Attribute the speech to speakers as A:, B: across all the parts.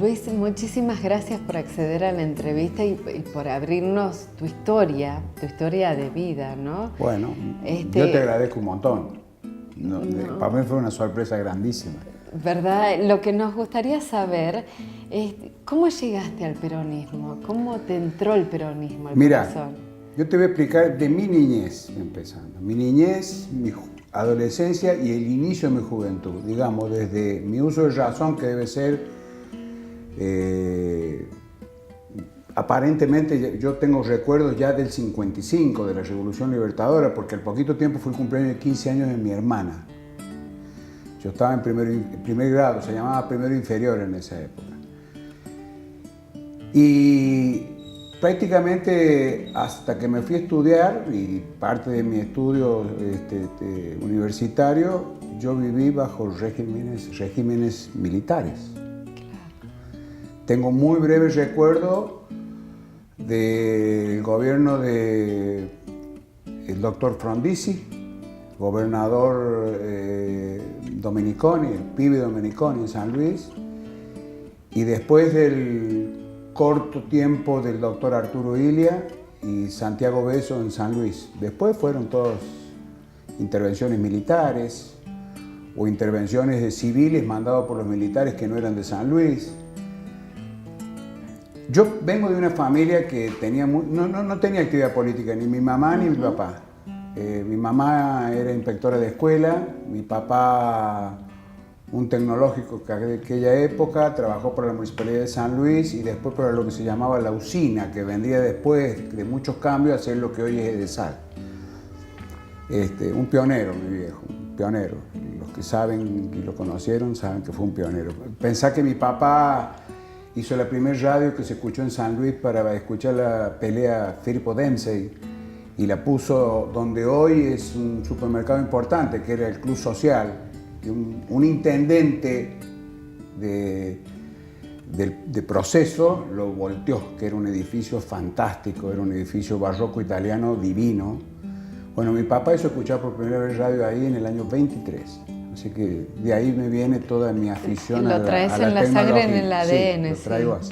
A: Luis, muchísimas gracias por acceder a la entrevista y por abrirnos tu historia de vida, ¿no?
B: Bueno, yo te agradezco un montón. Para mí fue una sorpresa grandísima.
A: ¿Verdad? Lo que nos gustaría saber es cómo llegaste al peronismo, cómo te entró el peronismo al corazón.
B: Yo te voy a explicar de mi niñez, empezando. Mi niñez, mi adolescencia y el inicio de mi juventud. Digamos, desde mi uso de razón, que debe ser... aparentemente yo tengo recuerdos ya del 55, de la Revolución Libertadora, porque al poquito tiempo fue el cumpleaños de 15 años de mi hermana. Yo estaba en primer grado, se llamaba primero inferior en esa época. Y prácticamente hasta que me fui a estudiar, y parte de mi estudio universitario, yo viví bajo regímenes militares. Tengo muy breve recuerdo del gobierno del doctor Frondizi, gobernador Domeniconi, el pibe Domeniconi en San Luis, y después del corto tiempo del doctor Arturo Ilia y Santiago Beso en San Luis. Después fueron todas intervenciones militares o intervenciones de civiles mandados por los militares que no eran de San Luis. Yo vengo de una familia que tenía no tenía actividad política, ni mi mamá ni mi papá. Mi mamá era inspectora de escuela, mi papá un tecnológico que en aquella época trabajó para la Municipalidad de San Luis y después para lo que se llamaba la usina, que vendría después de muchos cambios a hacer lo que hoy es Edesal. Un pionero, mi viejo, un pionero. Los que saben y lo conocieron saben que fue un pionero. Pensá que mi papá hizo la primera radio que se escuchó en San Luis para escuchar la pelea Firpo Dempsey y la puso donde hoy es un supermercado importante, que era el Club Social, que un intendente de Proceso lo volteó, que era un edificio fantástico, era un edificio barroco italiano divino. Bueno, mi papá hizo escuchar por primera vez radio ahí en el año 23. Así que de ahí me viene toda mi afición a la tecnología.
A: Lo traes en la sangre, en el ADN.
B: Sí, lo traigo así.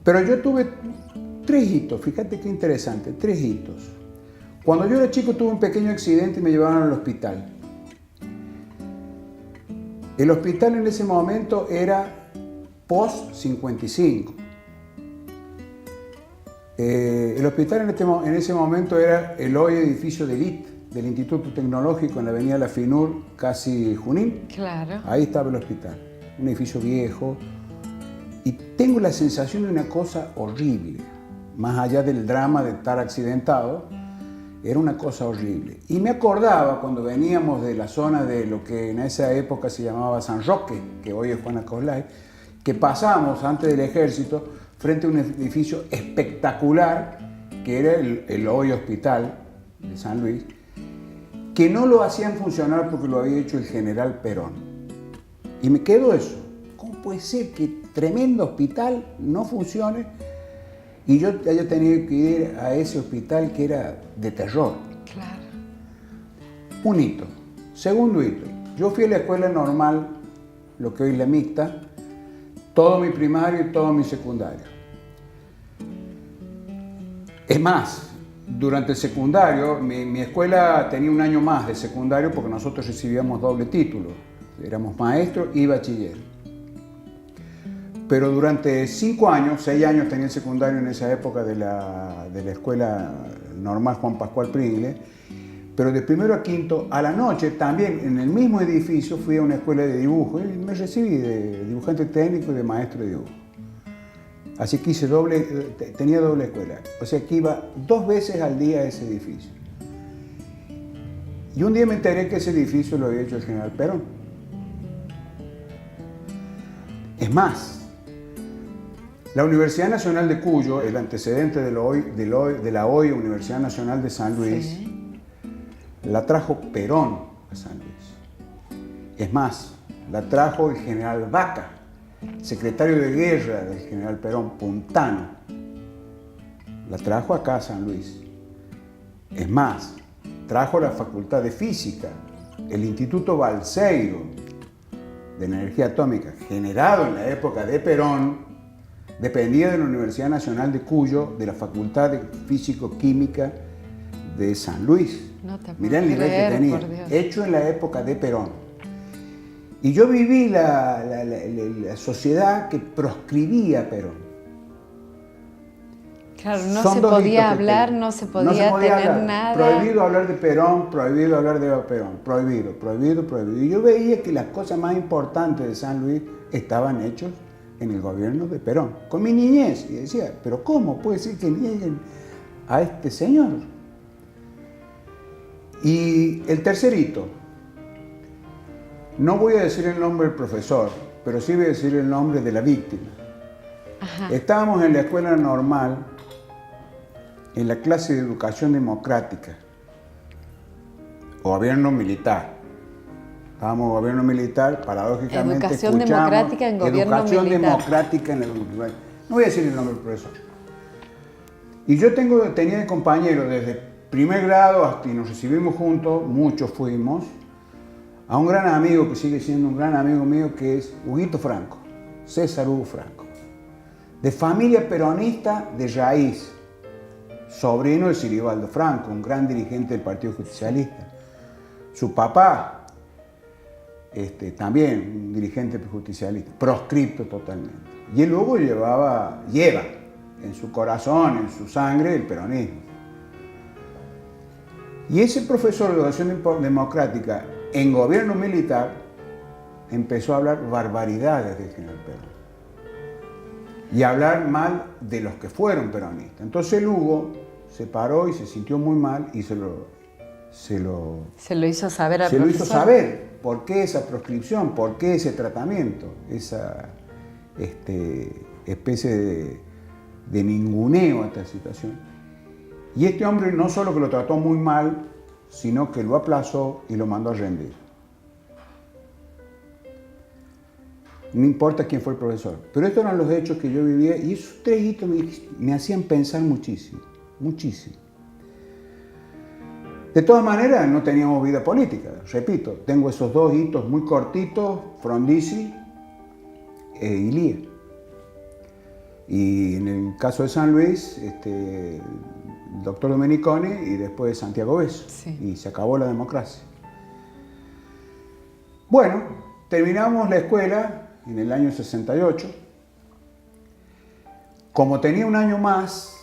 B: Pero yo tuve 3 hitos, fíjate qué interesante, 3 hitos. Cuando yo era chico tuve un pequeño accidente y me llevaron al hospital. El hospital en ese momento era post-55. El hospital en ese momento era el hoy edificio de elite del Instituto Tecnológico en la avenida La Finur, casi Junín.
A: Claro.
B: Ahí estaba el hospital, un edificio viejo. Y tengo la sensación de una cosa horrible, más allá del drama de estar accidentado, era una cosa horrible. Y me acordaba cuando veníamos de la zona de lo que en esa época se llamaba San Roque, que hoy es Juan Acoslay, que pasamos antes del ejército frente a un edificio espectacular, que era el hoy hospital de San Luis, que no lo hacían funcionar porque lo había hecho el general Perón. Y me quedó eso. ¿Cómo puede ser que tremendo hospital no funcione? Y yo haya tenido que ir a ese hospital que era de terror.
A: Claro.
B: Un hito. Segundo hito. Yo fui a la escuela normal, lo que hoy es la mixta, todo mi primario y todo mi secundario. Es más, durante el secundario, mi escuela tenía un año más de secundario porque nosotros recibíamos doble título. Éramos maestros y bachiller. Pero durante 5 años, 6 años tenía el secundario en esa época de la escuela normal Juan Pascual Pringle, Pero de primero a quinto, a la noche, también en el mismo edificio, fui a una escuela de dibujo y me recibí de dibujante técnico y de maestro de dibujo. Así que tenía doble escuela. O sea que iba 2 veces al día a ese edificio. Y un día me enteré que ese edificio lo había hecho el general Perón. Es más, la Universidad Nacional de Cuyo, el antecedente de la hoy Universidad Nacional de San Luis, sí, la trajo Perón a San Luis. Es más, la trajo el general Vaca, secretario de guerra del general Perón, puntano. La trajo acá a San Luis. Es más, trajo la Facultad de Física, el Instituto Balseiro de Energía Atómica, generado en la época de Perón, dependía de la Universidad Nacional de Cuyo, de la Facultad de Físico-Química de San Luis.
A: No te
B: Mirá el nivel que tenía, hecho en la época de Perón. Y yo viví la sociedad que proscribía a Perón.
A: Claro, no se podía hablar, no se podía tener
B: hablar.
A: nada.
B: Prohibido hablar de Perón, prohibido hablar de Perón, prohibido, prohibido, prohibido. Y yo veía que las cosas más importantes de San Luis estaban hechas en el gobierno de Perón, con mi niñez. Y decía, pero ¿cómo puede ser que nieguen a este señor? Y el tercer hito, no voy a decir el nombre del profesor, pero sí voy a decir el nombre de la víctima. Ajá. Estábamos en la escuela normal, en la clase de educación democrática, gobierno militar. Estábamos en gobierno militar, paradójicamente
A: educación democrática en gobierno
B: educación
A: militar.
B: Democrática en el... No voy a decir el nombre del profesor. Y yo tenía de compañero desde primer grado hasta y nos recibimos juntos, muchos fuimos, a un gran amigo que sigue siendo un gran amigo mío, que es Huguito Franco, César Hugo Franco, de familia peronista de raíz, sobrino de Siribaldo Franco, un gran dirigente del Partido Justicialista. Su papá, también un dirigente justicialista, proscripto totalmente. Y él luego lleva en su corazón, en su sangre, el peronismo. Y ese profesor de educación democrática en gobierno militar empezó a hablar barbaridades del general Perón y a hablar mal de los que fueron peronistas. Entonces el Hugo se paró y se sintió muy mal y se lo
A: hizo saber al profesor.
B: Se lo hizo saber. ¿Por qué esa proscripción? ¿Por qué ese tratamiento? Esa especie de ninguneo a esta situación. Y este hombre no solo que lo trató muy mal, sino que lo aplazó y lo mandó a rendir. No importa quién fue el profesor. Pero estos eran los hechos que yo vivía y esos 3 hitos me hacían pensar muchísimo, muchísimo. De todas maneras, no teníamos vida política. Repito, tengo esos 2 hitos muy cortitos, Frondizi y Lía. Y en el caso de San Luis, el doctor Domeniconi y después Santiago Beso. Sí. Y se acabó la democracia. Bueno, terminamos la escuela en el año 68. Como tenía un año más,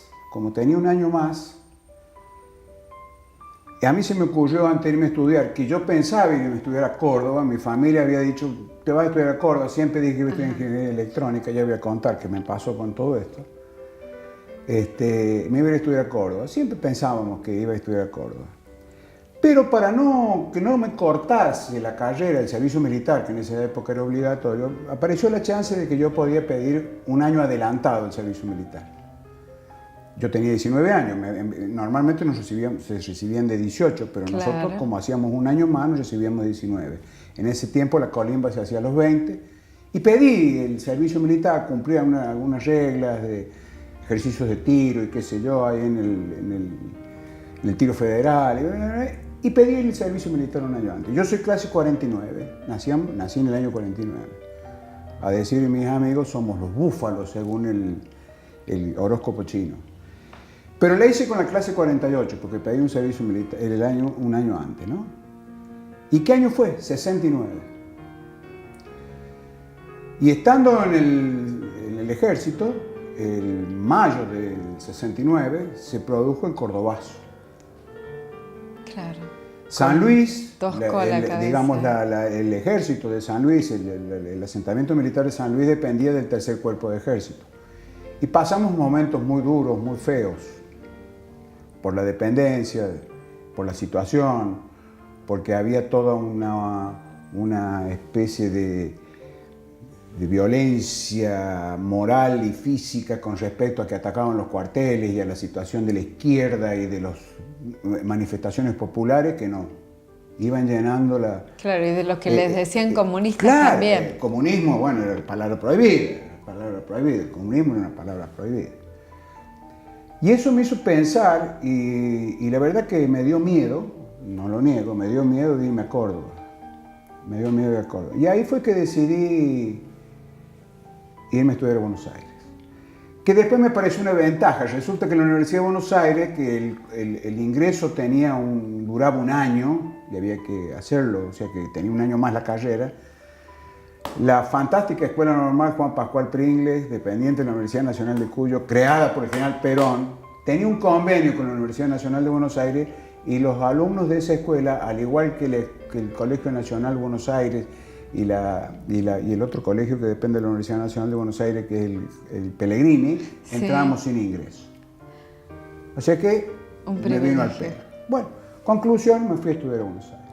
B: a mí se me ocurrió antes de irme a estudiar, que yo pensaba irme a estudiar a Córdoba. Mi familia había dicho, te vas a estudiar a Córdoba. Siempre dije que iba a estudiar ingeniería electrónica. Ya voy a contar qué me pasó con todo esto. Me iba a ir a estudiar a Córdoba. Siempre pensábamos que iba a estudiar a Córdoba. Pero para que no me cortase la carrera, el servicio militar, que en esa época era obligatorio, apareció la chance de que yo podía pedir un año adelantado el servicio militar. Yo tenía 19 años, normalmente se recibían de 18, pero claro, nosotros como hacíamos un año más nos recibíamos de 19. En ese tiempo la colimba se hacía a los 20 y pedí el servicio militar, cumplía algunas reglas de ejercicios de tiro y qué sé yo, ahí en el tiro federal, y pedí el servicio militar un año antes. Yo soy clase 49, nací en el año 49. A decir de mis amigos, somos los búfalos según el horóscopo chino. Pero la hice con la clase 48, porque pedí un servicio militar un año antes, ¿no? ¿Y qué año fue? 69. Y estando en el ejército, el mayo del 69, se produjo el Cordobazo.
A: Claro.
B: San Luis,
A: tosco a la cabeza.
B: digamos el ejército de San Luis, el asentamiento militar de San Luis dependía del tercer cuerpo de ejército. Y pasamos momentos muy duros, muy feos, por la dependencia, por la situación, porque había toda una especie de violencia moral y física con respecto a que atacaban los cuarteles y a la situación de la izquierda y de las manifestaciones populares que no iban llenando la...
A: Claro, y de los que les decían comunistas
B: claro,
A: también.
B: El comunismo, bueno, era palabra prohibida, el comunismo era una palabra prohibida. Y eso me hizo pensar y la verdad que me dio miedo, no lo niego, me dio miedo de irme a Córdoba. Me dio miedo de ir a Córdoba. Y ahí fue que decidí irme a estudiar a Buenos Aires. Que después me pareció una ventaja. Resulta que en la Universidad de Buenos Aires, que el ingreso duraba un año, y había que hacerlo, o sea que tenía un año más la carrera. La fantástica Escuela Normal Juan Pascual Pringles, dependiente de la Universidad Nacional de Cuyo, creada por el general Perón, tenía un convenio con la Universidad Nacional de Buenos Aires y los alumnos de esa escuela, al igual que el Colegio Nacional Buenos Aires y el otro colegio que depende de la Universidad Nacional de Buenos Aires, que es el Pellegrini,
A: sí,
B: entrábamos sin ingreso. O sea que me vino al pelo. Bueno, conclusión, me fui a estudiar a Buenos Aires.